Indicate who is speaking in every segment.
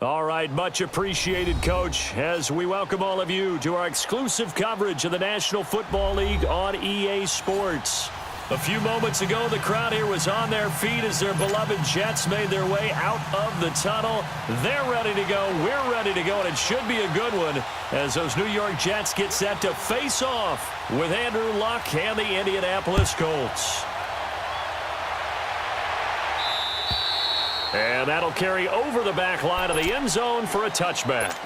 Speaker 1: All right, much appreciated, Coach, as we welcome all of you to our exclusive coverage of the National Football League on EA Sports. A few moments ago, the crowd here was on their feet as their beloved Jets made their way out of the tunnel. They're ready to go. We're ready to go, and it should be a good one as those New York Jets get set to face off with Andrew Luck and the Indianapolis Colts. And that'll carry over the back line of the end zone for a touchback.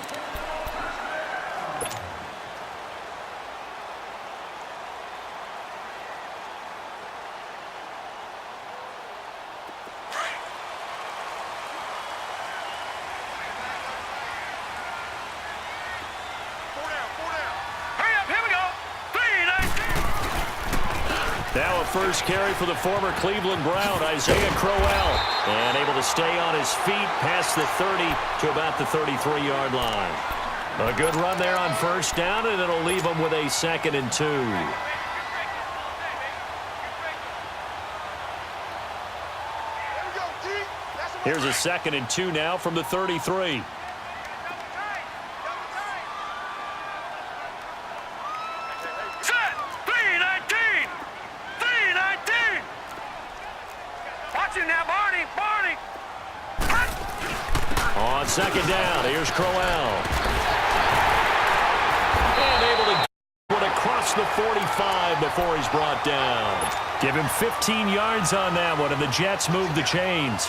Speaker 1: Now a first carry for the former Cleveland Brown, Isaiah Crowell. And able to stay on his feet past the 30 to about the 33-yard line. A good run there on first down, and it'll leave him with a 2nd and 2. Here's a 2nd and 2 now from the 33. On second down, here's Crowell. And able to get it across the 45 before he's brought down. Give him 15 yards on that one, and the Jets move the chains.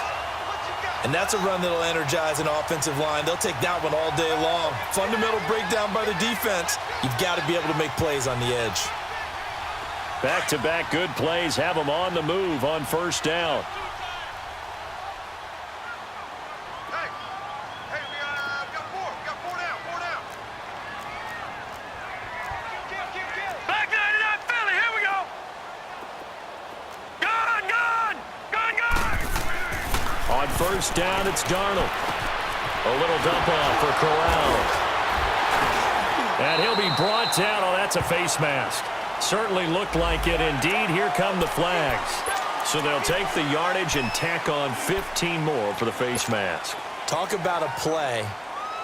Speaker 2: And that's a run that'll energize an offensive line. They'll take that one all day long. Fundamental breakdown by the defense. You've got to be able to make plays on the edge.
Speaker 1: Back-to-back good plays have them on the move on first down. First down, it's Darnold. A little dump off for Crowell. And he'll be brought down. Oh, that's a face mask. Certainly looked like it. Indeed, here come the flags. So they'll take the yardage and tack on 15 more for the face mask.
Speaker 2: Talk about a play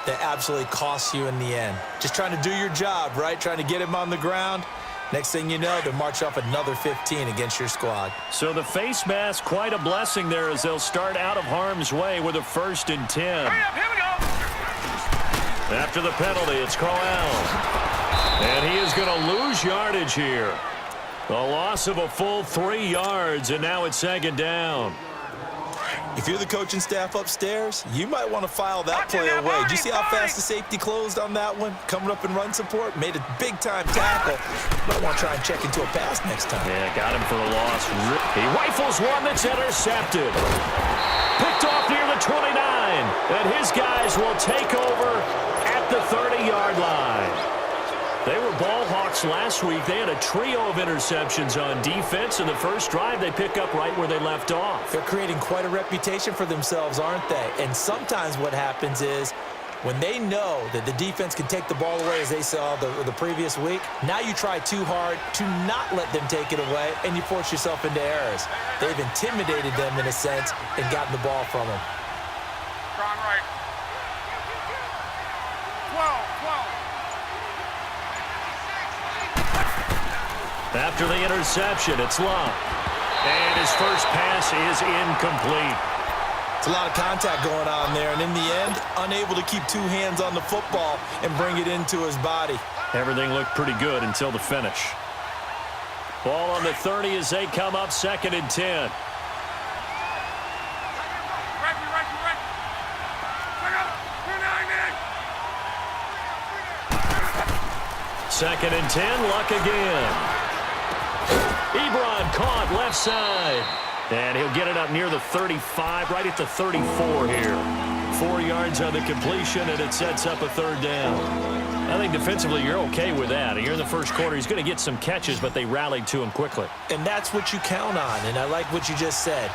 Speaker 2: that absolutely costs you in the end. Just trying to do your job, right? Trying to get him on the ground. Next thing you know, they'll march off another 15 against your squad.
Speaker 1: So the face mask, quite a blessing there as they'll start out of harm's way with a 1st and 10.
Speaker 3: Hurry up, here we go.
Speaker 1: After the penalty, it's Crowell. And he is going to lose yardage here. A loss of a full 3 yards, and now it's 2nd down.
Speaker 2: If you're the coaching staff upstairs, you might want to file that play away. Do you see how fast the safety closed on that one? Coming up in run support, made a big-time tackle. Might want to try and check into a pass next time.
Speaker 1: Yeah, got him for a loss. He rifles one that's intercepted. Picked off near the 29. And his guys will take over at the 30-yard line. They were ball hawks last week. They had a trio of interceptions on defense. In the first drive, they pick up right where they left off.
Speaker 2: They're creating quite a reputation for themselves, aren't they? And sometimes what happens is when they know that the defense can take the ball away, as they saw the previous week, now you try too hard to not let them take it away, and you force yourself into errors. They've intimidated them in a sense and gotten the ball from them.
Speaker 3: Strong right. 12.
Speaker 1: After the interception, it's Luck. And his first pass is incomplete.
Speaker 2: It's a lot of contact going on there, and in the end, unable to keep 2 hands on the football and bring it into his body.
Speaker 1: Everything looked pretty good until the finish. Ball on the 30 as they come up 2nd and 10. Second and 10, Luck again. Ebron caught left side. And he'll get it up near the 35, right at the 34 here. 4 yards on the completion, and it sets up a 3rd down. I think defensively you're okay with that. Here in the first quarter, he's going to get some catches, but they rallied to him quickly.
Speaker 2: And that's what you count on, and I like what you just said.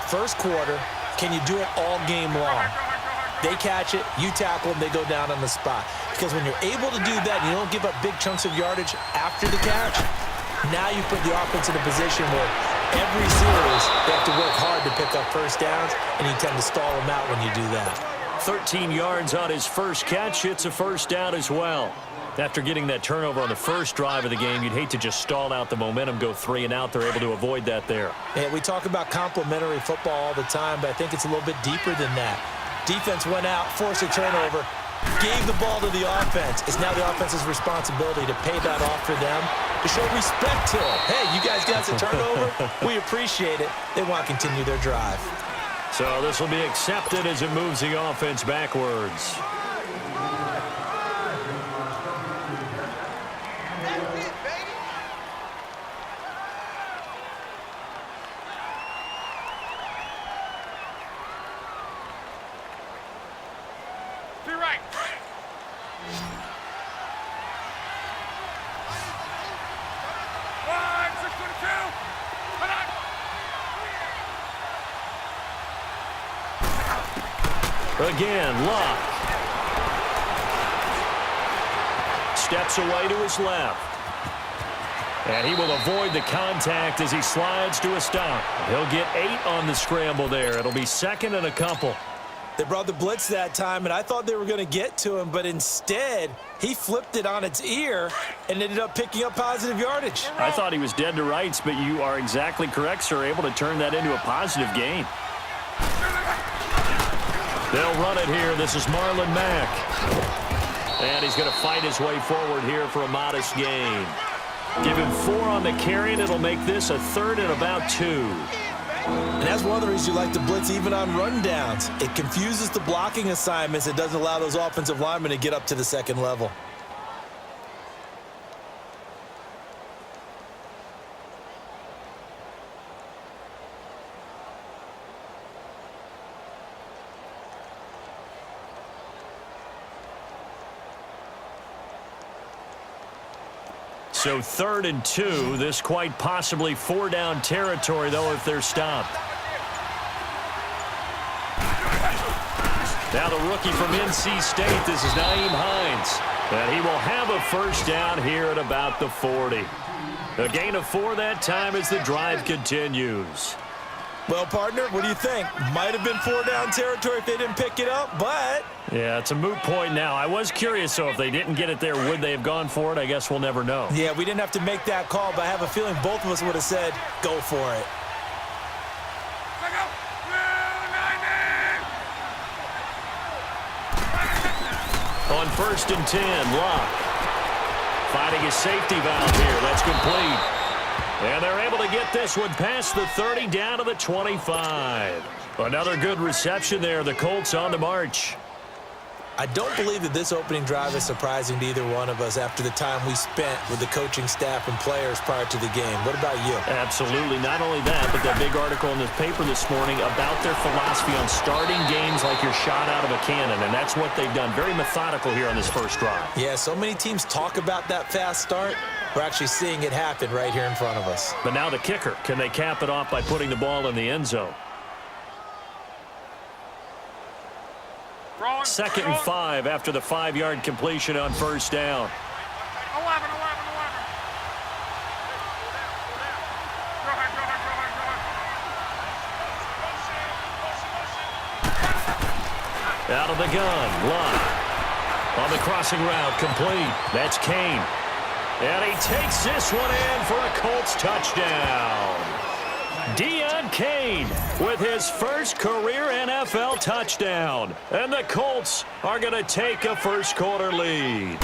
Speaker 2: First quarter, can you do it all game long? They catch it, you tackle them, they go down on the spot. Because when you're able to do that, and you don't give up big chunks of yardage after the catch, now you put the offense in a position where every series they have to work hard to pick up first downs, and you tend to stall them out when you do that.
Speaker 1: 13 yards on his first catch. It's a first down as well. After getting that turnover on the first drive of the game, you'd hate to just stall out the momentum, go 3 and out. They're able to avoid that there.
Speaker 2: Yeah, we talk about complementary football all the time, but I think it's a little bit deeper than that. Defense went out, forced a turnover, gave the ball to the offense. It's now the offense's responsibility to pay that off for them, to show respect to them. Hey, you guys got a turnover? We appreciate it. They want to continue their drive.
Speaker 1: So this will be accepted as it moves the offense backwards.
Speaker 3: To your right. Line, 622. Come on.
Speaker 1: Again, Luck. Steps away to his left. And he will avoid the contact as he slides to a stop. He'll get 8 on the scramble there. It'll be 2nd and a couple.
Speaker 2: They brought the blitz that time, and I thought they were going to get to him, but instead, he flipped it on its ear and ended up picking up positive yardage.
Speaker 1: I thought he was dead to rights, but you are exactly correct, sir. Able to turn that into a positive gain. They'll run it here. This is Marlon Mack. And he's going to fight his way forward here for a modest gain. Give him 4 on the carry, and it'll make this a 3rd and about 2.
Speaker 2: And that's one of the reasons you like to blitz even on rundowns. It confuses the blocking assignments. It doesn't allow those offensive linemen to get up to the second level.
Speaker 1: So 3rd and 2. This quite possibly 4-down territory, though, if they're stopped. Now the rookie from NC State, this is Nyheim Hines. And he will have a first down here at about the 40. A gain of 4 that time as the drive continues.
Speaker 2: Well, partner, what do you think? Might have been 4-down territory if they didn't pick it up, but...
Speaker 1: Yeah, it's a moot point now. I was curious, so if they didn't get it there, would they have gone for it? I guess we'll never know.
Speaker 2: Yeah, we didn't have to make that call, but I have a feeling both of us would have said, go for it.
Speaker 3: Let go.
Speaker 1: On 1st and 10, Luck. Finding his safety valve here. That's complete. And they're able to get this one past the 30 down to the 25. Another good reception there. The Colts on the march.
Speaker 2: I don't believe that this opening drive is surprising to either one of us after the time we spent with the coaching staff and players prior to the game. What about you?
Speaker 1: Absolutely. Not only that, but that big article in the paper this morning about their philosophy on starting games like you're shot out of a cannon, and that's what they've done. Very methodical here on this first drive.
Speaker 2: Yeah, so many teams talk about that fast start. We're actually seeing it happen right here in front of us.
Speaker 1: But now the kicker. Can they cap it off by putting the ball in the end zone? 2nd and 5 after the 5-yard completion on first down.
Speaker 3: 11. Go ahead.
Speaker 1: Out of the gun, Luck. On the crossing route, complete. That's Kane. And he takes this one in for a Colts touchdown. Deon Cain with his first career NFL touchdown. And the Colts are going to take a first-quarter lead.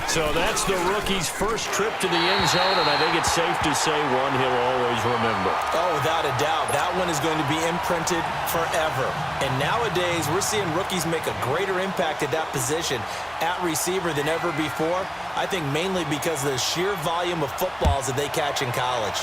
Speaker 1: So that's the rookie's first trip to the end zone, and I think it's safe to say one he'll always remember.
Speaker 2: Oh, without a doubt. That one is going to be imprinted forever. And nowadays, we're seeing rookies make a greater impact at that position at receiver than ever before. I think mainly because of the sheer volume of footballs that they catch in college.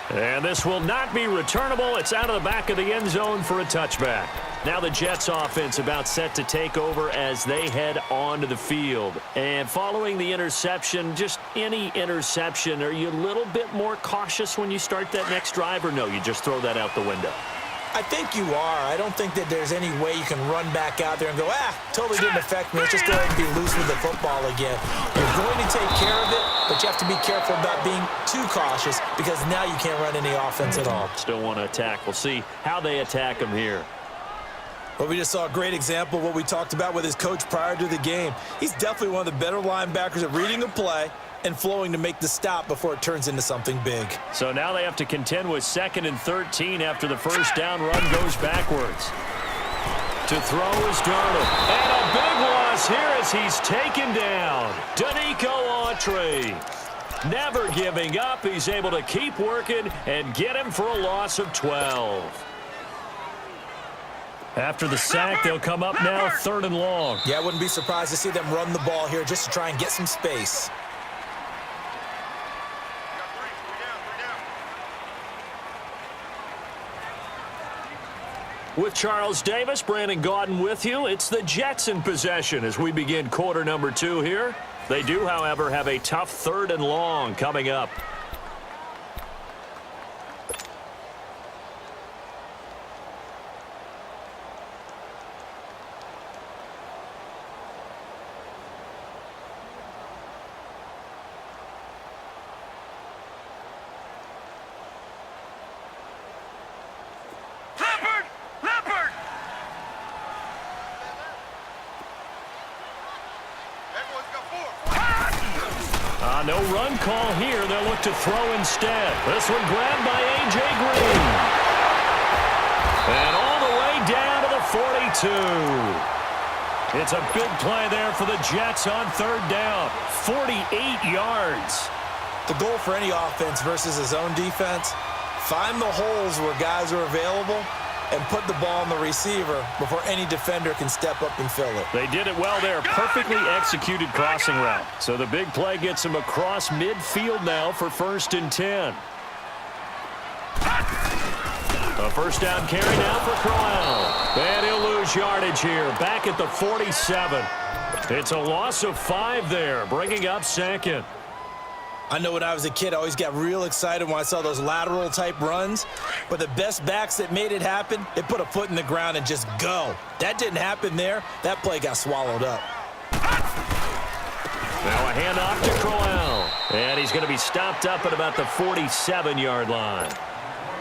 Speaker 1: And this will not be returnable. It's out of the back of the end zone for a touchback. Now the Jets offense about set to take over as they head onto the field. And following the interception, just any interception, are you a little bit more cautious when you start that next drive, or no, you just throw that out the window?
Speaker 2: I think you are. I don't think that there's any way you can run back out there and go, totally didn't affect me. Let's just go ahead and be loose with the football again. You're going to take care of it, but you have to be careful about being too cautious because now you can't run any offense at all.
Speaker 1: Still want to attack. We'll see how they attack him here.
Speaker 2: Well, we just saw a great example of what we talked about with his coach prior to the game. He's definitely one of the better linebackers at reading a play and flowing to make the stop before it turns into something big.
Speaker 1: So now they have to contend with 2nd and 13 after the first down run goes backwards. To throw is Darnold. And a big loss here as he's taken down. Danico Autry. Never giving up. He's able to keep working and get him for a loss of 12. After the sack, they'll come up now 3rd and long.
Speaker 2: Yeah, I wouldn't be surprised to see them run the ball here just to try and get some space.
Speaker 1: With Charles Davis, Brandon Gaudin with you. It's the Jets in possession as we begin quarter number 2 here. They do, however, have a tough 3rd and long coming up. No run call here. They'll look to throw instead. This one grabbed by A.J. Green. And all the way down to the 42. It's a big play there for the Jets on 3rd down. 48 yards.
Speaker 2: The goal for any offense versus his own defense, find the holes where guys are available and put the ball on the receiver before any defender can step up and fill it.
Speaker 1: They did it well there. Perfectly executed crossing route. So the big play gets him across midfield now for 1st and 10. A first down carry now for Crowell. And he'll lose yardage here. Back at the 47. It's a loss of 5 there, bringing up 2nd.
Speaker 2: I know when I was a kid, I always got real excited when I saw those lateral-type runs. But the best backs that made it happen, they put a foot in the ground and just go. That didn't happen there. That play got swallowed up.
Speaker 1: Now a handoff to Crowell. And he's going to be stopped up at about the 47-yard line.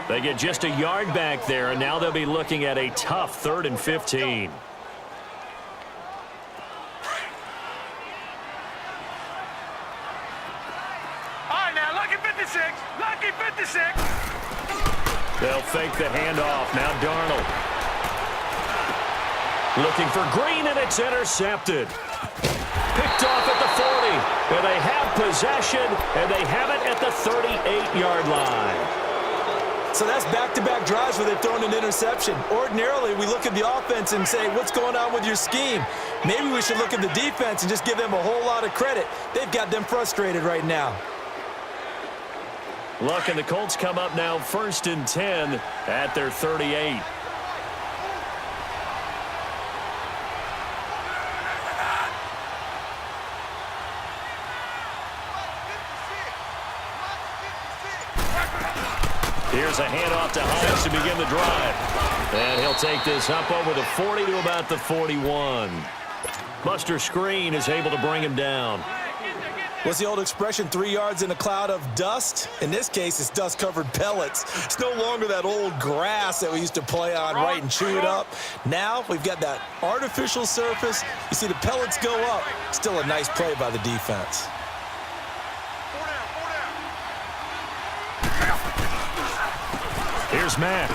Speaker 1: They get just a yard back there, and now they'll be looking at a tough 3rd and 15.
Speaker 3: Lucky 56.
Speaker 1: They'll fake the handoff. Now Darnold. Looking for Green, and it's intercepted. Picked off at the 40. And they have possession, and they have it at the 38-yard line.
Speaker 2: So that's back-to-back drives where they've thrown an interception. Ordinarily, we look at the offense and say, what's going on with your scheme? Maybe we should look at the defense and just give them a whole lot of credit. They've got them frustrated right now.
Speaker 1: Luck and the Colts come up now 1st and 10 at their 38. Here's a handoff to Hines to begin the drive. And he'll take this up over the 40 to about the 41. Buster Screen is able to bring him down.
Speaker 2: What's the old expression, 3 yards in a cloud of dust? In this case, it's dust-covered pellets. It's no longer that old grass that we used to play on, right, and chew it up. Now we've got that artificial surface. You see the pellets go up. Still a nice play by the defense.
Speaker 1: Here's Mack.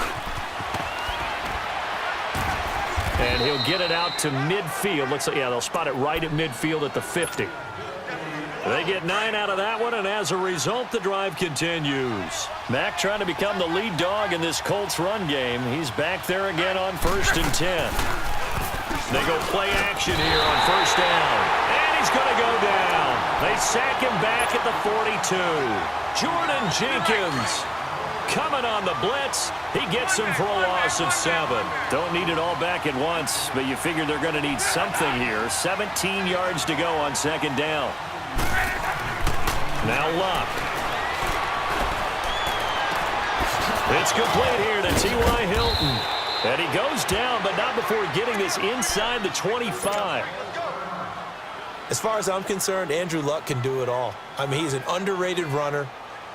Speaker 1: And he'll get it out to midfield. Looks like, yeah, they'll spot it right at midfield at the 50. They get 9 out of that one, and as a result, the drive continues. Mack trying to become the lead dog in this Colts run game. He's back there again on 1st and 10. They go play action here on 1st down. And he's going to go down. They sack him back at the 42. Jordan Jenkins coming on the blitz. He gets him for a loss of 7. Don't need it all back at once, but you figure they're going to need something here. 17 yards to go on 2nd down. Now Luck. It's complete here to T.Y. Hilton. And he goes down, but not before getting this inside the 25.
Speaker 2: As far as I'm concerned, Andrew Luck can do it all. I mean, he's an underrated runner,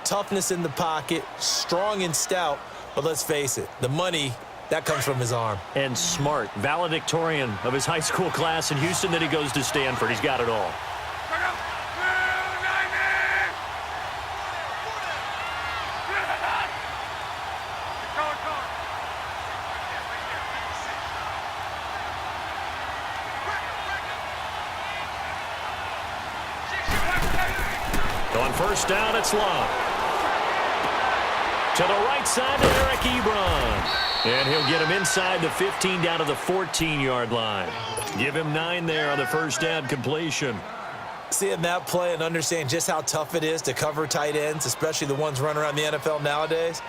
Speaker 2: toughness in the pocket, strong and stout, but let's face it, the money, that comes from his arm.
Speaker 1: And smart, valedictorian of his high school class in Houston, then he goes to Stanford. He's got it all. On first down, it's Luck. To the right side to Eric Ebron. And he'll get him inside the 15 down to the 14-yard line. Give him 9 there on the first down completion.
Speaker 2: Seeing that play and understand just how tough it is to cover tight ends, especially the ones running around the NFL nowadays,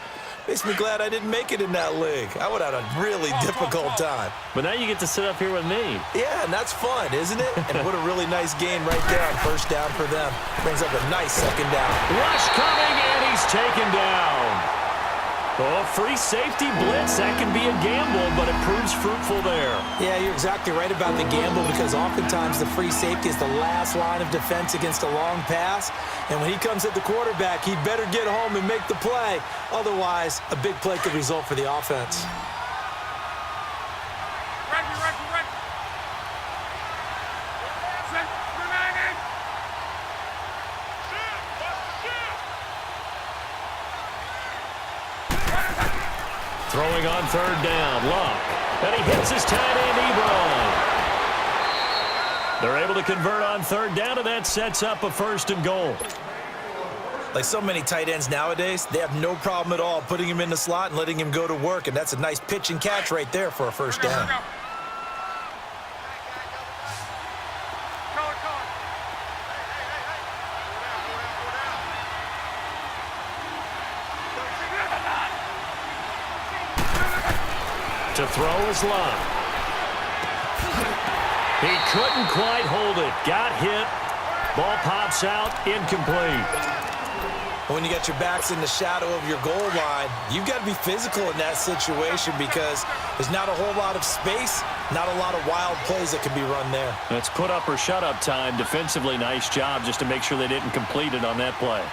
Speaker 2: makes me glad I didn't make it in that league. I would have had a really difficult time.
Speaker 1: But now you get to sit up here with me.
Speaker 2: Yeah, and that's fun, isn't it? And what a really nice gain right there on first down for them. Brings up a nice second down.
Speaker 1: Rush coming, and he's taken down. Oh, free safety blitz. That can be a gamble, but it proves fruitful there.
Speaker 2: Yeah, you're exactly right about the gamble because oftentimes the free safety is the last line of defense against a long pass. And when he comes at the quarterback, he'd better get home and make the play. Otherwise, a big play could result for the offense.
Speaker 1: Throwing on third down, Luck. And he hits his tight end, Ebron. They're able to convert on third down, and that sets up a 1st and goal.
Speaker 2: Like so many tight ends nowadays, they have no problem at all putting him in the slot and letting him go to work, and that's a nice pitch and catch right there for a first down.
Speaker 1: To throw is Luck. He couldn't quite hold it. Got hit. Ball pops out. Incomplete.
Speaker 2: When you got your backs in the shadow of your goal line, you've got to be physical in that situation because there's not a whole lot of space, not a lot of wild plays that can be run there.
Speaker 1: That's put up or shut up time. Defensively, nice job just to make sure they didn't complete it on that play.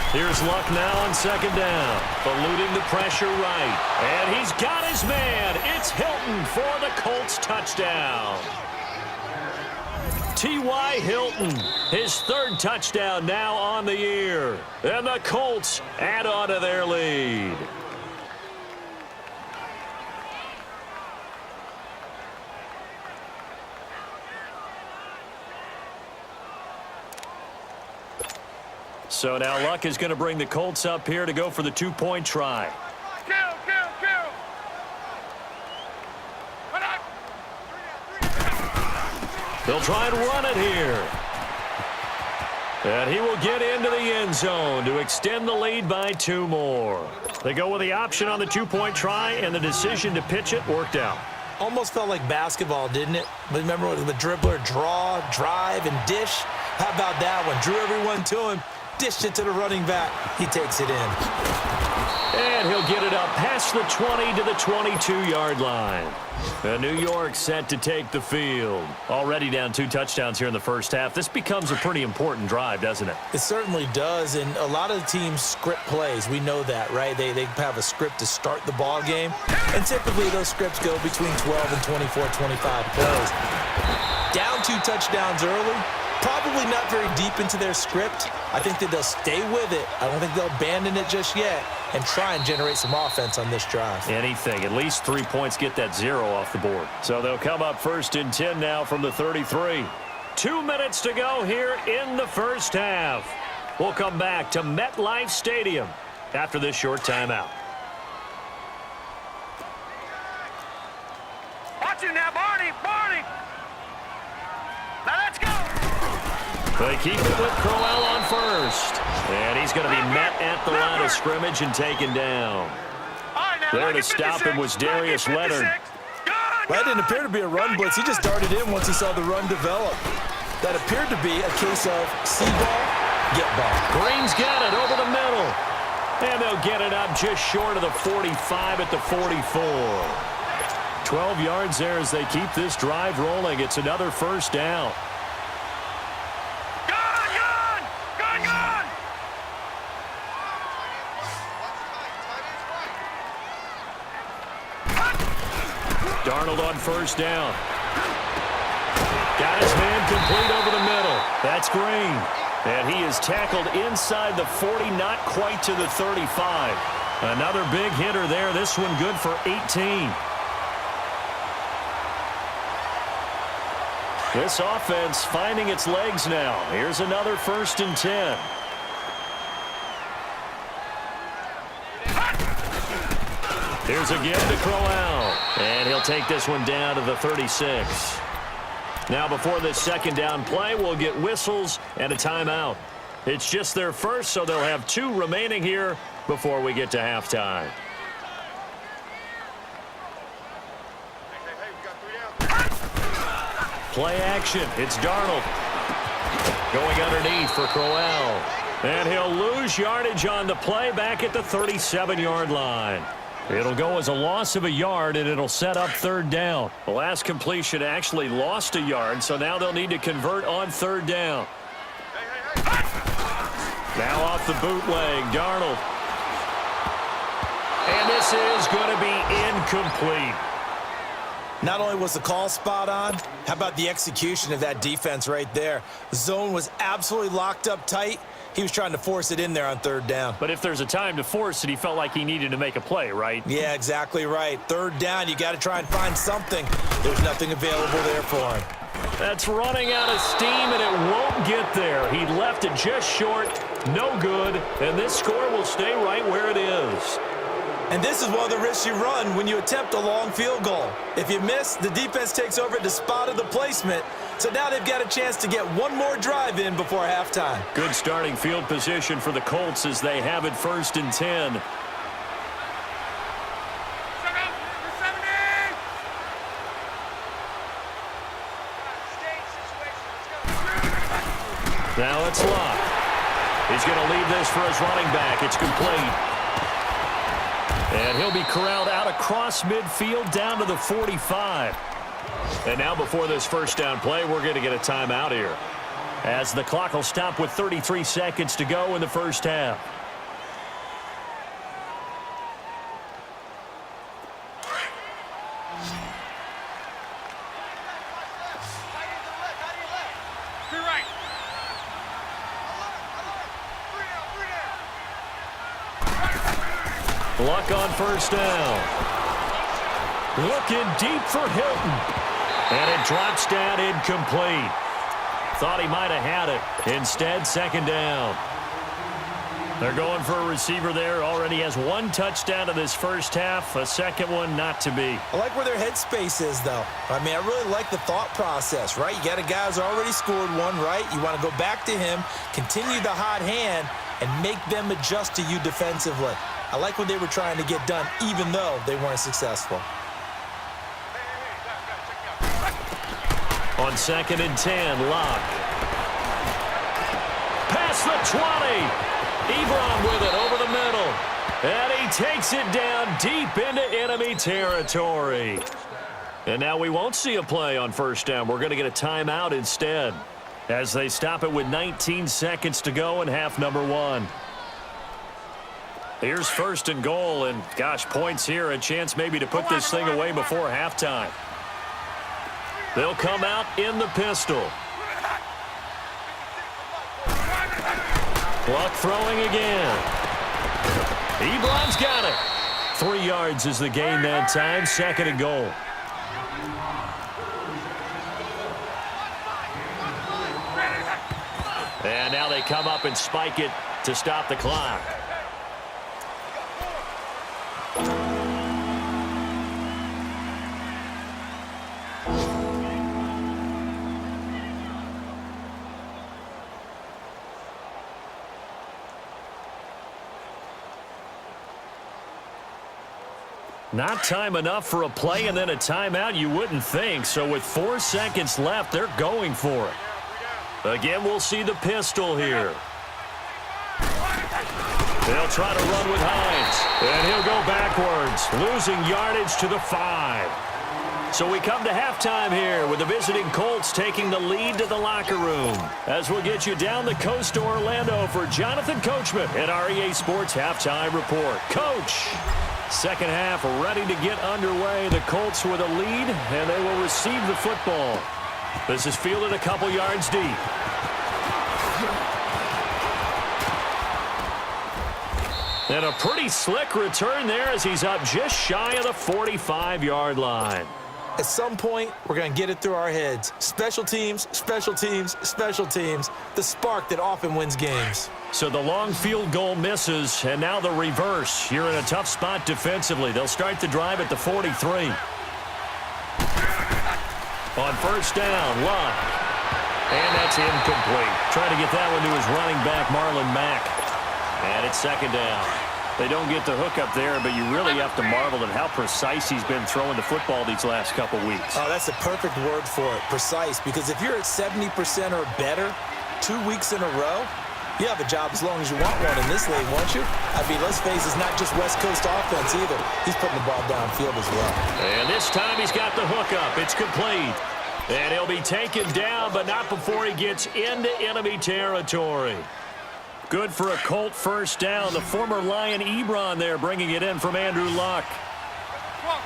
Speaker 1: Here's Luck now on second down. Eluding the pressure right. And he's got his man. It's Hilton for the Colts touchdown. T.Y. Hilton, his 3rd touchdown now on the year. And the Colts add on to their lead. So now Luck is going to bring the Colts up here to go for the 2-point try.
Speaker 3: Kill.
Speaker 1: They'll try and run it here. And he will get into the end zone to extend the lead by 2 more. They go with the option on the 2-point try, and the decision to pitch it worked out.
Speaker 2: Almost felt like basketball, didn't it? But remember the dribbler, draw, drive, and dish? How about that one? Drew everyone to him. Dished it to the running back. He takes it in.
Speaker 1: And he'll get it up past the 20 to the 22-yard line. And New York set to take the field. Already down 2 touchdowns here in the first half. This becomes a pretty important drive, doesn't it?
Speaker 2: It certainly does, and a lot of the teams script plays. We know that, right? They have a script to start the ball game, and typically those scripts go between 12 and 24, 25 plays. Down 2 touchdowns early. Probably not very deep into their script. I think that they'll stay with it. I don't think they'll abandon it just yet and try and generate some offense on this drive.
Speaker 1: Anything. At least 3 points get that 0 off the board. So they'll come up 1st and 10 now from the 33. 2 minutes to go here in the first half. We'll come back to MetLife Stadium after this short timeout.
Speaker 3: Watch it now, Barney. Now let's go.
Speaker 1: They keep it with Crowell on first. And he's going to be met at the line of scrimmage and taken down. There to stop him was Darius Leonard.
Speaker 2: That didn't appear to be a run blitz. He just darted in once he saw the run develop. That appeared to be a case of see ball, get ball.
Speaker 1: Green's got it over the middle. And they'll get it up just short of the 45 at the 44. 12 yards there as they keep this drive rolling. It's another first down. Darnold on first down. Got his man complete over the middle. That's Green. And he is tackled inside the 40, not quite to the 35. Another big hitter there. This one good for 18. This offense finding its legs now. Here's another 1st and 10. Here's again to Crowell. And he'll take this one down to the 36. Now before this second down play, we'll get whistles and a timeout. It's just their first, so they'll have 2 remaining here before we get to halftime. Play action. It's Darnold. Going underneath for Crowell. And he'll lose yardage on the play back at the 37-yard line. It'll go as a loss of a yard, and it'll set up 3rd down. The last completion actually lost a yard, so now they'll need to convert on 3rd down. Now off the bootleg, Darnold. And this is going to be incomplete.
Speaker 2: Not only was the call spot on, how about the execution of that defense right there? The zone was absolutely locked up tight. He was trying to force it in there on 3rd down.
Speaker 1: But if there's a time to force it, he felt like he needed to make a play, right?
Speaker 2: Yeah, exactly right. 3rd down, you got to try and find something. There's nothing available there for him.
Speaker 1: That's running out of steam, and it won't get there. He left it just short, no good, and this score will stay right where it is.
Speaker 2: And this is one of the risks you run when you attempt a long field goal. If you miss, the defense takes over at the spot of the placement. So now they've got a chance to get one more drive in before halftime.
Speaker 1: Good starting field position for the Colts as they have it 1st and 10. Now it's Locke. He's going to leave this for his running back. It's complete. And he'll be corralled out across midfield down to the 45. And now before this first down play, we're going to get a timeout here, as the clock will stop with 33 seconds to go in the first half. Luck on first down. Looking deep for Hilton. And it drops down incomplete. Thought he might have had it. Instead, 2nd down. They're going for a receiver there. Already has 1 touchdown in this first half. A second one not to be.
Speaker 2: I like where their headspace is, though. I mean, I really like the thought process, right? You got a guy who's already scored one, right? You want to go back to him, continue the hot hand, and make them adjust to you defensively. I like what they were trying to get done, even though they weren't successful.
Speaker 1: On 2nd and 10, Locke. Past the 20. Ebron with it over the middle. And he takes it down deep into enemy territory. And now we won't see a play on first down. We're going to get a timeout instead, as they stop it with 19 seconds to go in half number 1. Here's 1st and goal, and gosh, points here, a chance maybe to put this thing away before halftime. They'll come out in the pistol. Luck throwing again. Ebron's got it. 3 yards is the gain that time, 2nd and goal. And now they come up and spike it to stop the clock. Not time enough for a play and then a timeout, you wouldn't think. So with 4 seconds left, they're going for it. Again, we'll see the pistol here. They'll try to run with Hines. And he'll go backwards, losing yardage to the 5. So we come to halftime here with the visiting Colts taking the lead to the locker room. As we'll get you down the coast to Orlando for Jonathan Coachman at our EA Sports Halftime Report. Coach, second half ready to get underway. The Colts with a lead, and they will receive the football. This is fielded a couple yards deep. And a pretty slick return there as he's up just shy of the 45-yard line.
Speaker 2: At some point, we're going to get it through our heads. Special teams, special teams, special teams. The spark that often wins games.
Speaker 1: So the long field goal misses, and now the reverse. You're in a tough spot defensively. They'll start the drive at the 43. On first down, Luck. And that's incomplete. Trying to get that one to his running back, Marlon Mack. And it's second down. They don't get the hook up there, but you really have to marvel at how precise he's been throwing the football these last couple weeks.
Speaker 2: Oh, that's a perfect word for it, precise, because if you're at 70% or better 2 weeks in a row, you have a job as long as you want one in this league, won't you? I mean, let's face it, it's not just West Coast offense either. He's putting the ball downfield as well.
Speaker 1: And this time he's got the hook up. It's complete. And he'll be taken down, but not before he gets into enemy territory. Good for a Colt first down. The former Lion Ebron there bringing it in from Andrew Luck.
Speaker 3: 12.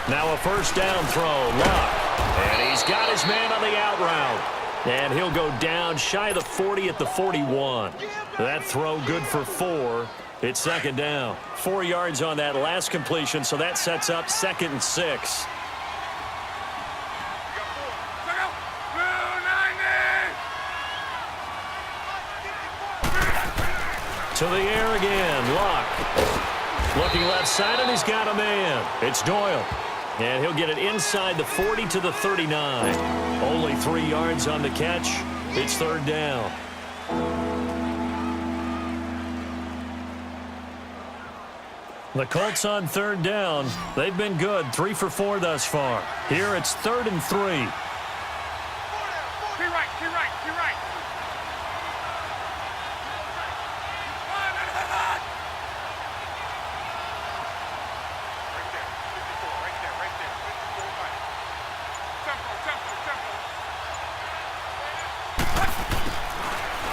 Speaker 1: Now a first down throw, Luck. And he's got his man on the out route. And he'll go down shy of the 40 at the 41. That throw good for 4. It's second down. 4 yards on that last completion, so that sets up 2nd and 6. To the air again, Luck. Looking left side, and he's got a man. It's Doyle. And he'll get it inside the 40 to the 39. Only 3 yards on the catch. It's third down. The Colts on third down. They've been good, 3 for 4 thus far. Here it's 3rd and 3.
Speaker 3: Be right. Right there. Tempo.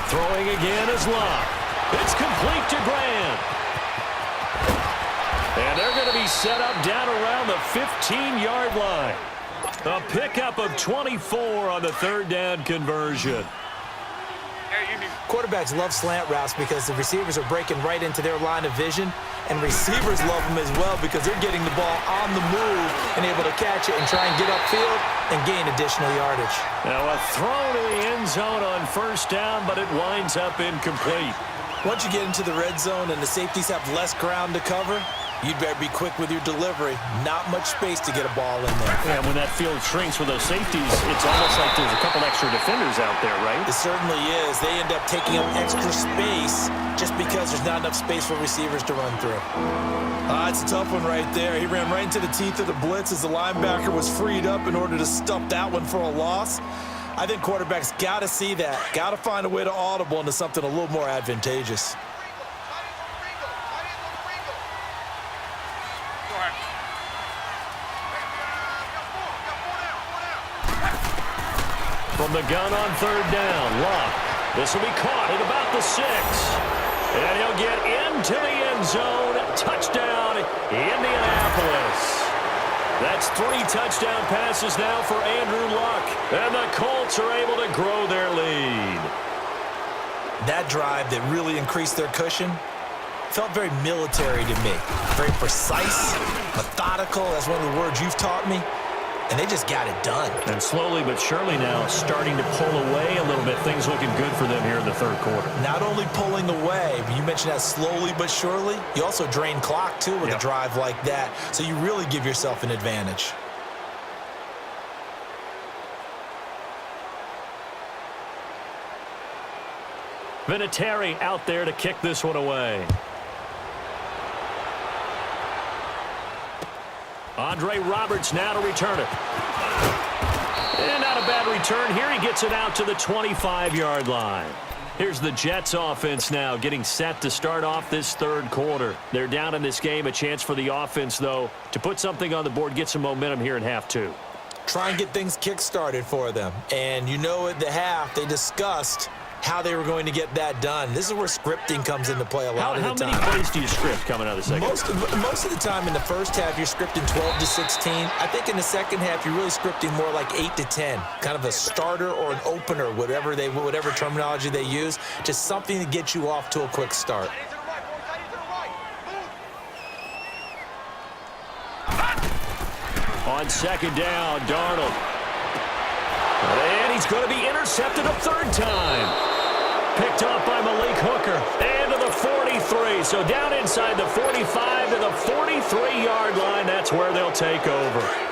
Speaker 1: Throwing again is Luck. It's complete to Grant. And they're going to be set up down around the 15-yard line. A pickup of 24 on the third down conversion.
Speaker 2: Quarterbacks love slant routes because the receivers are breaking right into their line of vision, and receivers love them as well because they're getting the ball on the move and able to catch it and try and get upfield and gain additional yardage.
Speaker 1: Now a throw to the end zone on first down, but it winds up incomplete.
Speaker 2: Once you get into the red zone and the safeties have less ground to cover, you'd better be quick with your delivery. Not much space to get a ball in there.
Speaker 1: Yeah, when that field shrinks with those safeties, it's almost like there's a couple extra defenders out there, right?
Speaker 2: It certainly is. They end up taking up extra space just because there's not enough space for receivers to run through. It's a tough one right there. He ran right into the teeth of the blitz as the linebacker was freed up in order to stop that one for a loss. I think quarterbacks got to see that. Got to find a way to audible into something a little more advantageous.
Speaker 1: From the gun on third down, Luck. This will be caught at about the 6. And he'll get into the end zone. Touchdown, Indianapolis. That's 3 touchdown passes now for Andrew Luck. And the Colts are able to grow their lead.
Speaker 2: That drive that really increased their cushion felt very military to me. Very precise, methodical. That's one of the words you've taught me. And they just got it done.
Speaker 1: And slowly but surely now starting to pull away a little bit. Things looking good for them here in the third quarter.
Speaker 2: Not only pulling away, but you mentioned that slowly but surely. You also drain clock, too, with a drive like that. So you really give yourself an advantage.
Speaker 1: Vinatieri out there to kick this one away. Andre Roberts now to return it. And not a bad return here. He gets it out to the 25-yard line. Here's the Jets offense now getting set to start off this third quarter. They're down in this game. A chance for the offense, though, to put something on the board, get some momentum here in half two.
Speaker 2: Try and get things kick-started for them. And you know at the half, they discussed how they were going to get that done. This is where scripting comes into play a lot of the time.
Speaker 1: How many plays do you script coming out of the second?
Speaker 2: Most of the time in the first half, you're scripting 12 to 16. I think in the second half, you're really scripting more like 8 to 10. Kind of a starter or an opener, whatever terminology they use. Just something to get you off to a quick start.
Speaker 1: On second down, Darnold. And he's going to be intercepted a third time. Picked off by Malik Hooker. And to the 43. So down inside the 45 to the 43-yard line. That's where they'll take over.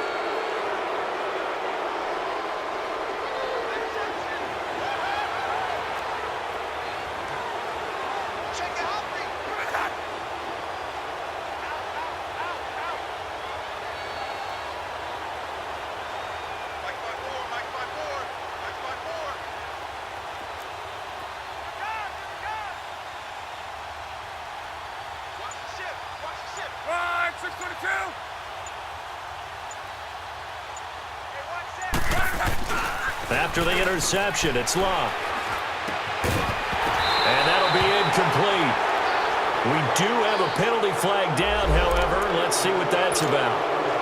Speaker 1: After the interception, it's Locke. And that'll be incomplete. We do have a penalty flag down, however. Let's see what that's about.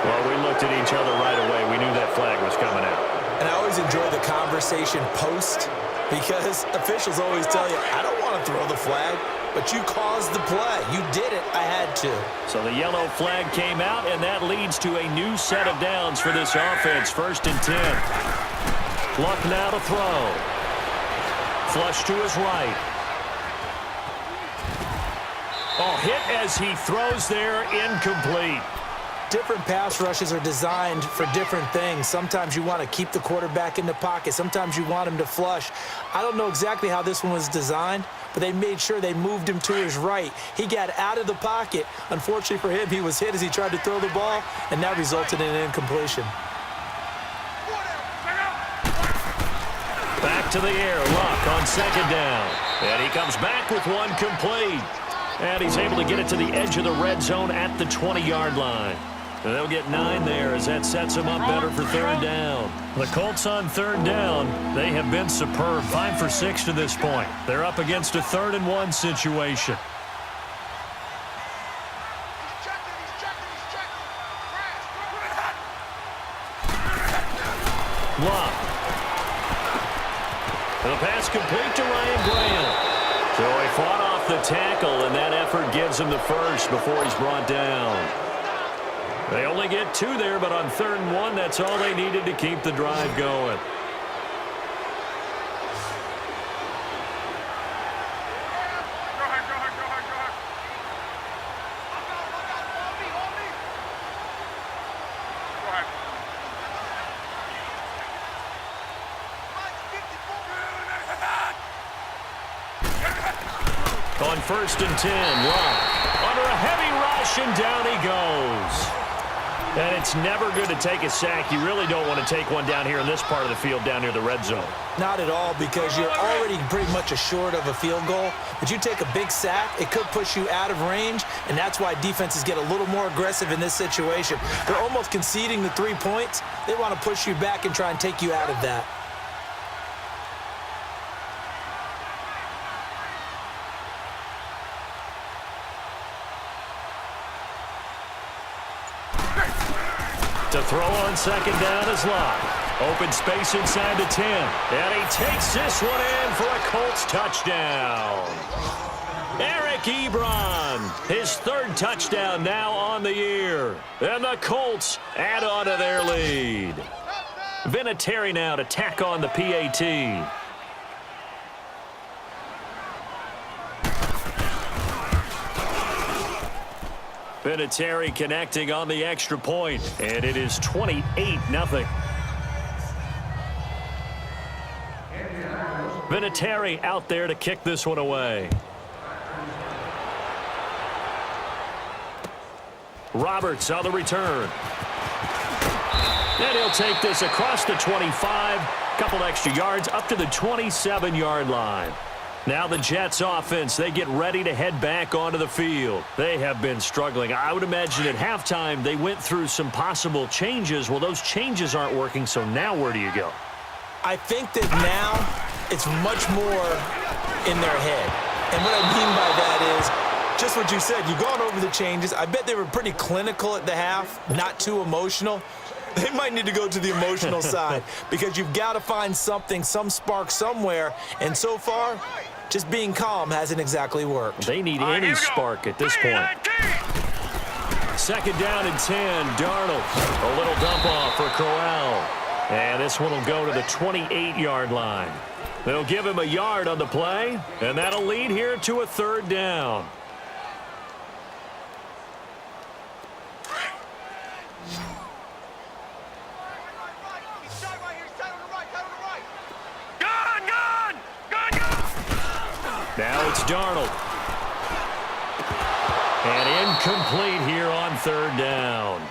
Speaker 1: Well, we looked at each other right away. We knew that flag was coming out.
Speaker 2: And I always enjoy the conversation post because officials always tell you, I don't want to throw the flag, but you caused the play. You did it. I had to. So
Speaker 1: the yellow flag came out, and that leads to a new set of downs for this offense. 1st and 10. Luck now to throw. Flush to his right. Oh, hit as he throws there, incomplete.
Speaker 2: Different pass rushes are designed for different things. Sometimes you want to keep the quarterback in the pocket. Sometimes you want him to flush. I don't know exactly how this one was designed, but they made sure they moved him to his right. He got out of the pocket. Unfortunately for him, he was hit as he tried to throw the ball, and that resulted in an incompletion.
Speaker 1: Back to the air, Luck on second down. And he comes back with one complete. And he's able to get it to the edge of the red zone at the 20-yard line. And they'll get 9 there as that sets them up better for third down. The Colts on third down, they have been superb. 5 for 6 to this point. They're up against a 3rd and 1 situation. Luck. The pass complete to Ryan Graham. So he fought off the tackle, and that effort gives him the first before he's brought down. They only get 2 there, but on 3rd and 1, that's all they needed to keep the drive going. On 1st and 10, Locke under a heavy rush, and down he goes. And it's never good to take a sack. You really don't want to take one down here in this part of the field down near the red zone.
Speaker 2: Not at all, because you're already pretty much assured of a field goal. But you take a big sack, it could push you out of range, and that's why defenses get a little more aggressive in this situation. They're almost conceding the 3 points. They want to push you back and try and take you out of that.
Speaker 1: To throw on second down is Locke. Open space inside the 10. And he takes this one in for a Colts touchdown. Eric Ebron, his 3rd touchdown now on the year. And the Colts add on to their lead. Vinatieri now to tack on the PAT. Vinatieri connecting on the extra point, and it is 28-0. Vinatieri out there to kick this one away. Roberts on the return. And he'll take this across the 25, couple extra yards up to the 27-yard line. Now the Jets offense, they get ready to head back onto the field. They have been struggling. I would imagine at halftime they went through some possible changes. Well, those changes aren't working, so now where do you go?
Speaker 2: I think that now it's much more in their head. And what I mean by that is just what you said. You've gone over the changes. I bet they were pretty clinical at the half, not too emotional. They might need to go to the emotional side because you've got to find something, some spark somewhere. And so far, just being calm hasn't exactly worked.
Speaker 1: They need any spark at this point. Second down and 10, Darnold. A little dump off for Corral. And this one will go to the 28-yard line. They'll give him a yard on the play, and that'll lead here to a third down. Now it's Darnold. And incomplete here on third down.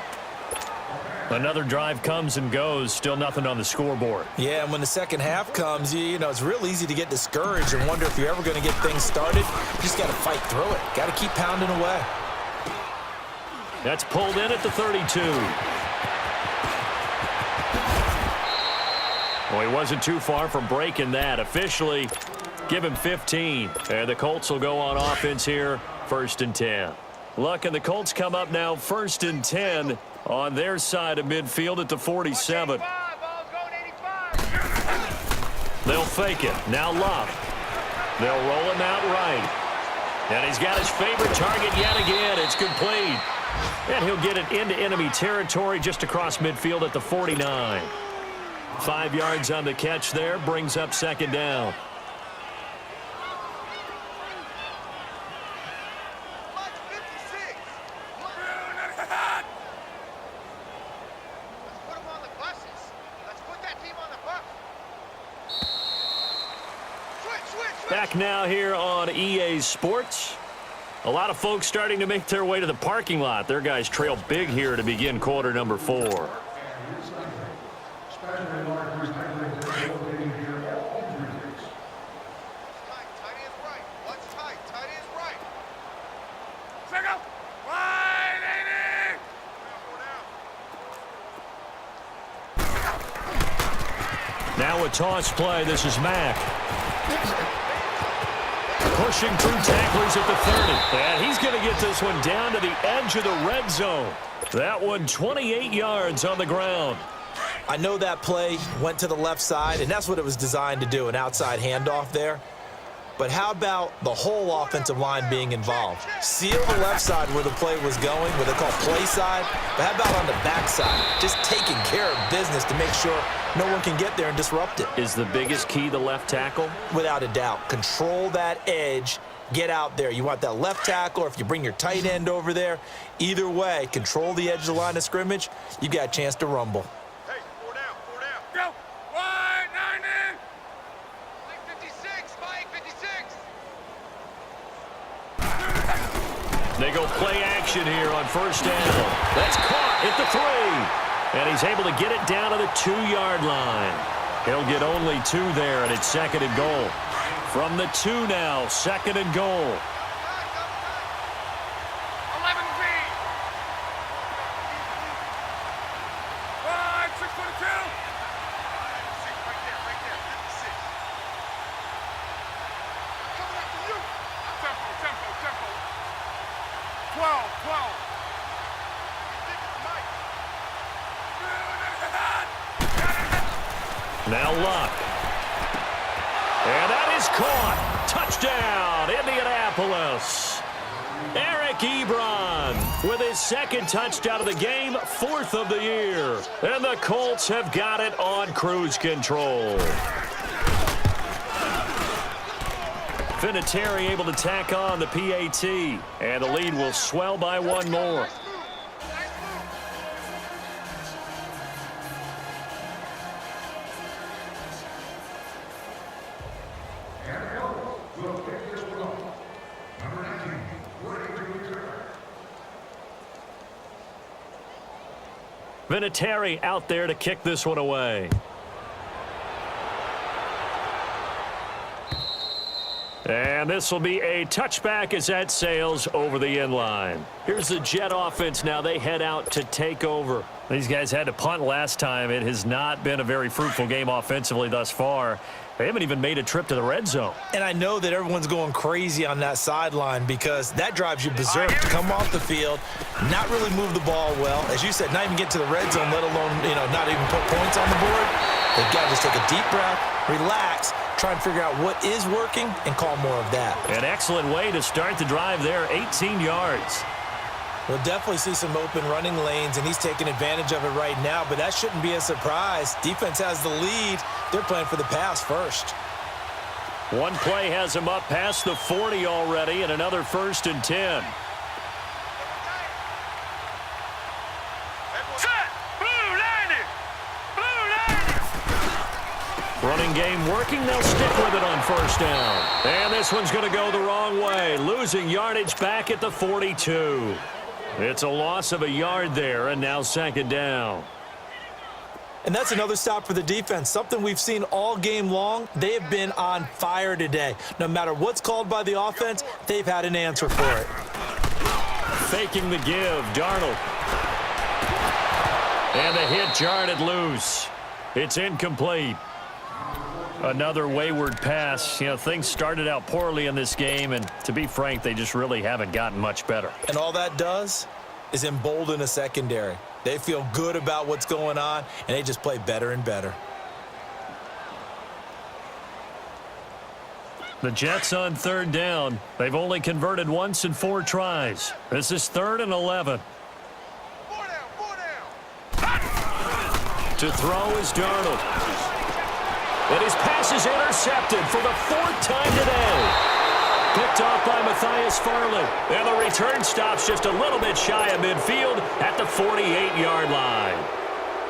Speaker 1: Another drive comes and goes. Still nothing on the scoreboard.
Speaker 2: Yeah, and when the second half comes, you know, it's real easy to get discouraged and wonder if you're ever going to get things started. You just got to fight through it. Got to keep pounding away.
Speaker 1: That's pulled in at the 32. Well, he wasn't too far from breaking that. Officially, give him 15. And the Colts will go on offense here, 1st and 10. Luck and the Colts come up now 1st and 10 on their side of midfield at the 47. They'll fake it. Now Luck. They'll roll him out right. And he's got his favorite target yet again. It's complete. And he'll get it into enemy territory just across midfield at the 49. 5 yards on the catch there. Brings up second down. Back now here on EA Sports. A lot of folks starting to make their way to the parking lot. Their guys trail big here to begin quarter number 4. Now a toss play. This is Mack. Pushing through tacklers at the 30. And he's going to get this one down to the edge of the red zone. That one 28 yards on the ground.
Speaker 2: I know that play went to the left side, and that's what it was designed to do, an outside handoff there. But how about the whole offensive line being involved? Seal the left side where the play was going, what they call play side. But how about on the back side? Just taking care of business to make sure no one can get there and disrupt it.
Speaker 1: Is the biggest key the left tackle?
Speaker 2: Without a doubt. Control that edge. Get out there. You want that left tackle, or if you bring your tight end over there, either way, control the edge of the line of scrimmage. You got a chance to rumble.
Speaker 3: Hey, 4 down, 4 down. Go. Wide, 9 in. 56, Mike, 56.
Speaker 1: They go play action here on first down. That's caught at the 3. And he's able to get it down to the 2-yard line. He'll get only 2 there, and it's 2nd and goal. From the 2 now, 2nd and goal.
Speaker 3: 11 feet. 5, 622. 6 right there, 56. I'm coming after you. Tempo. 12.
Speaker 1: Now Luck. And that is caught. Touchdown, Indianapolis. Eric Ebron with his 2nd touchdown of the game, 4th of the year. And the Colts have got it on cruise control. Vinatieri able to tack on the PAT. And the lead will swell by 1 more. Vinatieri out there to kick this one away. And this will be a touchback as that sails over the end line. Here's the Jet offense now. They head out to take over. These guys had to punt last time. It has not been a very fruitful game offensively thus far. They haven't even made a trip to the red zone.
Speaker 2: And I know that everyone's going crazy on that sideline because that drives you berserk to come off the field, not really move the ball well. As you said, not even get to the red zone, let alone, not even put points on the board. They've got to just take a deep breath, relax, try and figure out what is working and call more of that.
Speaker 1: An excellent way to start the drive there, 18 yards.
Speaker 2: We'll definitely see some open running lanes, and he's taking advantage of it right now, but that shouldn't be a surprise. Defense has the lead. They're playing for the pass first.
Speaker 1: One play has him up past the 40 already, and another 1st and 10. Running game working. They'll stick with it on 1st down. And this one's going to go the wrong way. Losing yardage back at the 42. It's a loss of a yard there, and now 2nd down.
Speaker 2: And that's another stop for the defense, something we've seen all game long. They have been on fire today. No matter what's called by the offense, they've had an answer for it.
Speaker 1: Faking the give, Darnold. And the hit jarred it loose. It's incomplete. Another wayward pass. Things started out poorly in this game, and to be frank, they just really haven't gotten much better.
Speaker 2: And all that does is embolden a secondary. They feel good about what's going on, and they just play better and better.
Speaker 1: The Jets on 3rd down. They've only converted once in 4 tries. This is 3rd and 11.
Speaker 3: 4 down.
Speaker 1: To throw is Darnold. And his pass is intercepted for the 4th time today. Picked off by Matthias Farley. And the return stops just a little bit shy of midfield at the 48-yard line.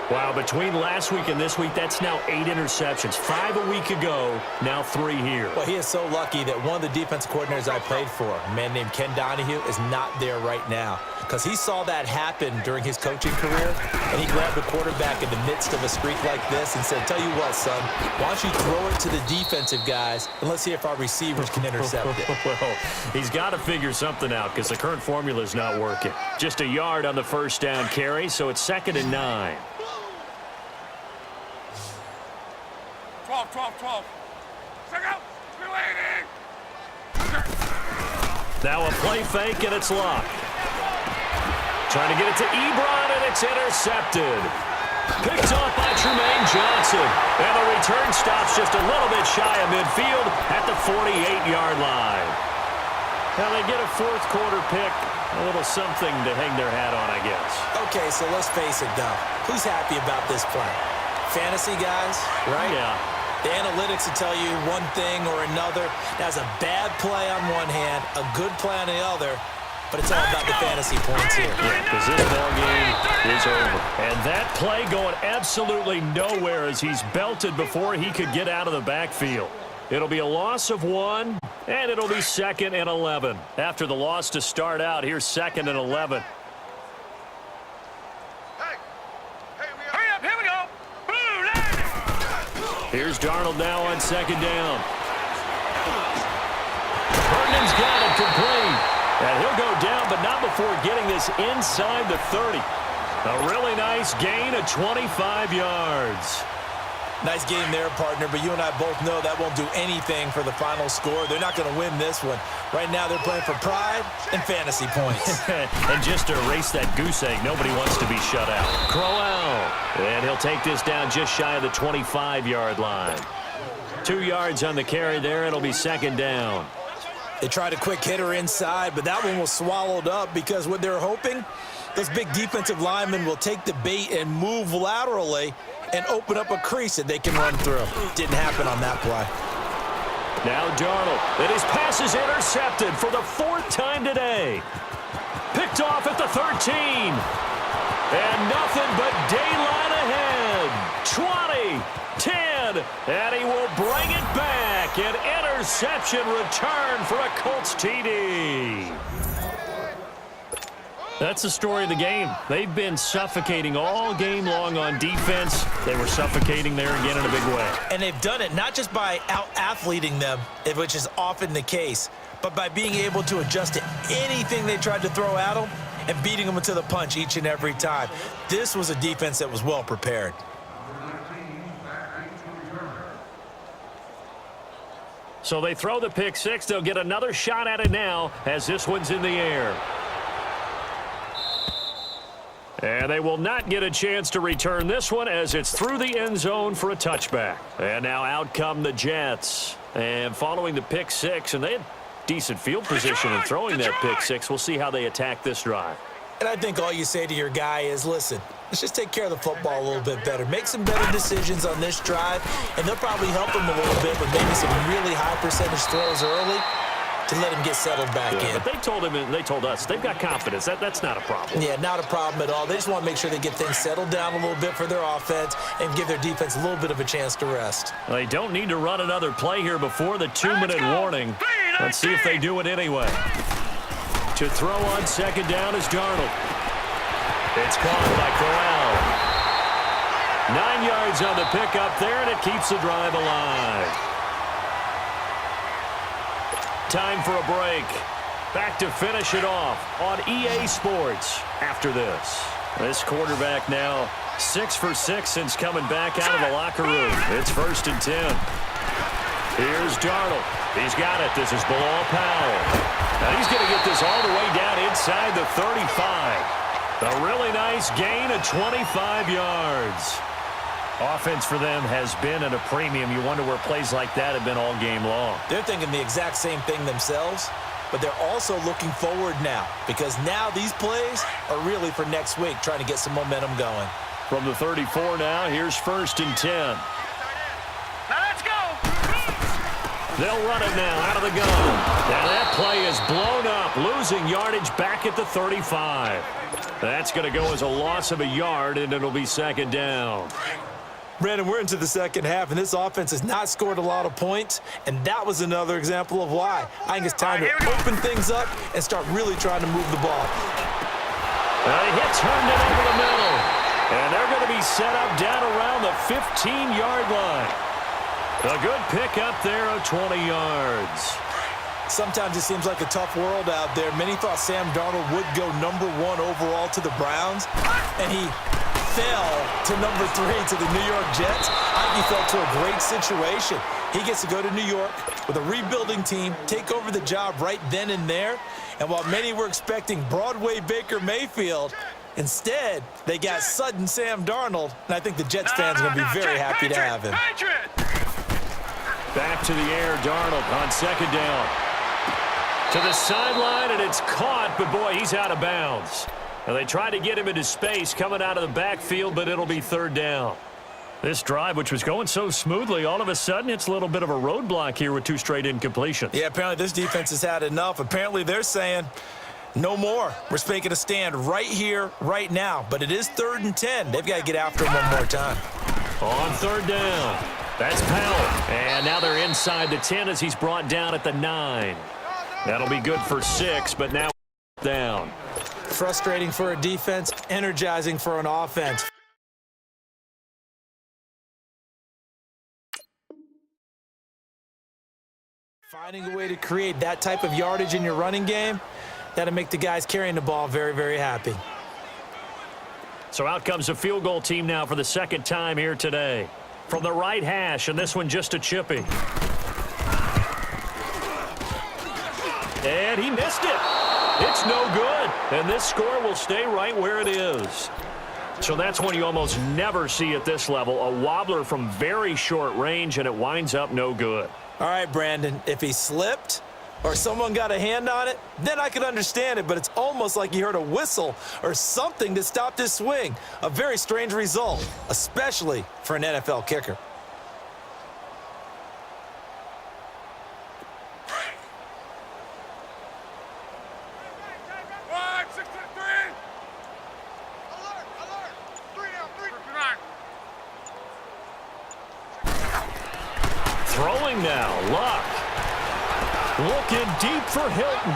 Speaker 1: Wow, between last week and this week, that's now 8 interceptions. 5 a week ago, now 3 here.
Speaker 2: Well, he is so lucky that one of the defense coordinators I played for, a man named Ken Donahue, is not there right now. Because he saw that happen during his coaching career, and he grabbed the quarterback in the midst of a streak like this and said, tell you what, son, why don't you throw it to the defensive guys, and let's see if our receivers can intercept it.
Speaker 1: Well, he's got to figure something out because the current formula is not working. Just a yard on the 1st down carry, so it's 2nd and 9.
Speaker 3: 12. Check out. Relating.
Speaker 1: Now a play fake, and it's locked. Trying to get it to Ebron, and it's intercepted. Picked off by Trumaine Johnson. And the return stops just a little bit shy of midfield at the 48-yard line. Now they get a 4th quarter pick. A little something to hang their hat on, I guess.
Speaker 2: Okay, so let's face it, though. Who's happy about this play? Fantasy guys, right?
Speaker 1: Yeah.
Speaker 2: The analytics will tell you one thing or another. That's a bad play on one hand, a good play on the other, but it's all about the fantasy points here.
Speaker 1: Yeah, because this ball game is over. And that play going absolutely nowhere as he's belted before he could get out of the backfield. It'll be a loss of 1, and it'll be 2nd and 11. After the loss to start out, here's 2nd and 11. Here's Darnold now on 2nd down. Herndon's got it complete. And he'll go down, but not before getting this inside the 30. A really nice gain of 25 yards.
Speaker 2: Nice game there, partner, but you and I both know that won't do anything for the final score. They're not going to win this one. Right now they're playing for pride and fantasy points.
Speaker 1: And just to erase that goose egg, nobody wants to be shut out. Crowell, and he'll take this down just shy of the 25-yard line. 2 yards on the carry there. It'll be 2nd down.
Speaker 2: They tried a quick hitter inside, but that one was swallowed up because what they're hoping, those big defensive linemen will take the bait and move laterally and open up a crease that they can run through. Didn't happen on that play.
Speaker 1: Now Darnold, and his pass is intercepted for the 4th time today. Picked off at the 13. And nothing but daylight ahead. 20, 10, and he will bring it back. An interception return for a Colts TD. That's the story of the game. They've been suffocating all game long on defense. They were suffocating there again in a big way.
Speaker 2: And they've done it not just by out-athleting them, which is often the case, but by being able to adjust to anything they tried to throw at them and beating them to the punch each and every time. This was a defense that was well prepared.
Speaker 1: So they throw the pick six. They'll get another shot at it now as this one's in the air. And they will not get a chance to return this one as it's through the end zone for a touchback. And now out come the Jets. And following the pick six, and they had decent field position in throwing that pick six. We'll see how they attack this drive.
Speaker 2: And I think all you say to your guy is, listen, let's just take care of the football a little bit better. Make some better decisions on this drive, and they'll probably help him a little bit with maybe some really high percentage throws early to let him get settled back in.
Speaker 1: But they told him, and they told us, they've got confidence. That's not a problem.
Speaker 2: Yeah, not a problem at all. They just want to make sure they get things settled down a little bit for their offense and give their defense a little bit of a chance to rest.
Speaker 1: They don't need to run another play here before the 2-minute warning. Let's see if they do it anyway. To throw on second down is Darnold. It's caught by Corral. 9 yards on the pickup there, and it keeps the drive alive. Time for a break. Back to finish it off on EA Sports after this. This quarterback now 6 for 6 since coming back out of the locker room. It's 1st and 10. Here's Darnold. He's got it. This is Bilal Powell. Now he's going to get this all the way down inside the 35. A really nice gain of 25 yards. Offense for them has been at a premium. You wonder where plays like that have been all game long.
Speaker 2: They're thinking the exact same thing themselves, but they're also looking forward now because now these plays are really for next week, trying to get some momentum going.
Speaker 1: From the 34 now, here's 1st and 10.
Speaker 3: Now let's go.
Speaker 1: They'll run it now out of the gun. Now that play is blown up, losing yardage back at the 35. That's going to go as a loss of a yard, and it'll be 2nd down.
Speaker 2: Brandon, we're into the second half, and this offense has not scored a lot of points, and that was another example of why. I think it's time to open things up and start really trying to move the ball.
Speaker 1: He hits Herndon over the middle, and they're going to be set up down around the 15-yard line. A good pick up there of 20 yards.
Speaker 2: Sometimes it seems like a tough world out there. Many thought Sam Darnold would go #1 overall to the Browns, and he fell to #3 to the New York Jets. I think he fell to a great situation. He gets to go to New York with a rebuilding team, take over the job right then and there. And while many were expecting Broadway Baker Mayfield, instead they got sudden Sam Darnold, and I think the Jets fans are going to be very happy to have him.
Speaker 1: Back to the air, Darnold on 2nd down. To the sideline, and it's caught, but boy, he's out of bounds. Now they try to get him into space coming out of the backfield, but it'll be 3rd down. This drive, which was going so smoothly, all of a sudden it's a little bit of a roadblock here with 2 straight incompletions.
Speaker 2: Yeah, apparently this defense has had enough. Apparently they're saying, no more. We're making a stand right here, right now. But it is 3rd and 10. They've got to get after him one more time.
Speaker 1: On 3rd down, that's Powell. And now they're inside the 10 as he's brought down at the 9. That'll be good for 6, but now down.
Speaker 2: Frustrating for a defense, energizing for an offense. Finding a way to create that type of yardage in your running game, that'll make the guys carrying the ball very, very happy.
Speaker 1: So out comes a field goal team now for the 2nd time here today. From the right hash, and this one just a chippy. And he missed it. It's no good. And this score will stay right where it is. So that's one you almost never see at this level. A wobbler from very short range, and it winds up no good.
Speaker 2: All right, Brandon, if he slipped or someone got a hand on it, then I could understand it, but it's almost like he heard a whistle or something to stop this swing. A very strange result, especially for an NFL kicker.
Speaker 1: Throwing now, Luck. Looking deep for Hilton.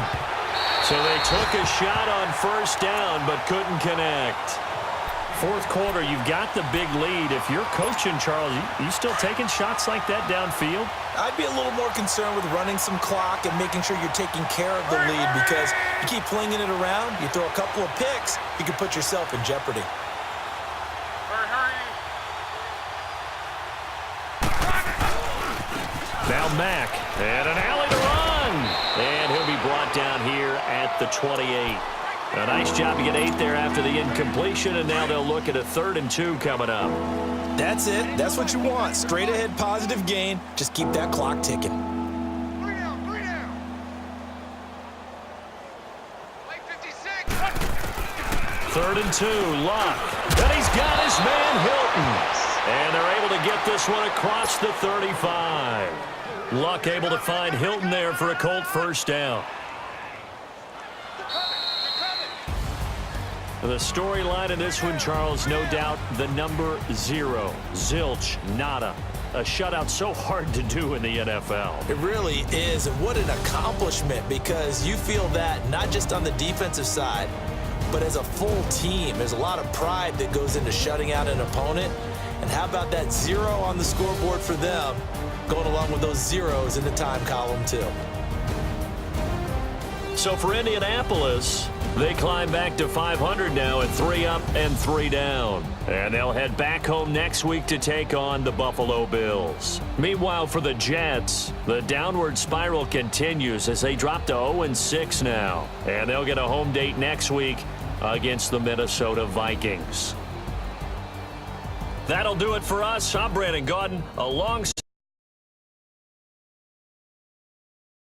Speaker 1: So they took a shot on first down but couldn't connect. Fourth quarter, you've got the big lead. If you're coaching, Charles, you still taking shots like that downfield?
Speaker 2: I'd be a little more concerned with running some clock and making sure you're taking care of the lead, because you keep flinging it around, you throw a couple of picks, you can put yourself in jeopardy.
Speaker 1: Now Mack, and an alley to run. And he'll be brought down here at the 28. A nice job to get 8 there after the incompletion, and now they'll look at a 3rd and 2 coming up.
Speaker 2: That's it. That's what you want. Straight ahead positive gain. Just keep that clock ticking.
Speaker 3: 3 down, 3 down. Like 56.
Speaker 1: 3rd and 2, Luck. And he's got his man Hilton. And they're able to get this one across the 35. Luck able to find Hilton there for a Colt first down. The storyline in this one, Charles, no doubt the number 0. Zilch, nada. A shutout so hard to do in the NFL.
Speaker 2: It really is, and what an accomplishment, because you feel that not just on the defensive side, but as a full team. There's a lot of pride that goes into shutting out an opponent. And how about that 0 on the scoreboard for them, going along with those zeros in the time column too.
Speaker 1: So for Indianapolis, they climb back to 500 now at 3 up and 3 down. And they'll head back home next week to take on the Buffalo Bills. Meanwhile, for the Jets, the downward spiral continues as they drop to 0-6 now. And they'll get a home date next week against the Minnesota Vikings. That'll do it for us. I'm Brandon Gaudin alongside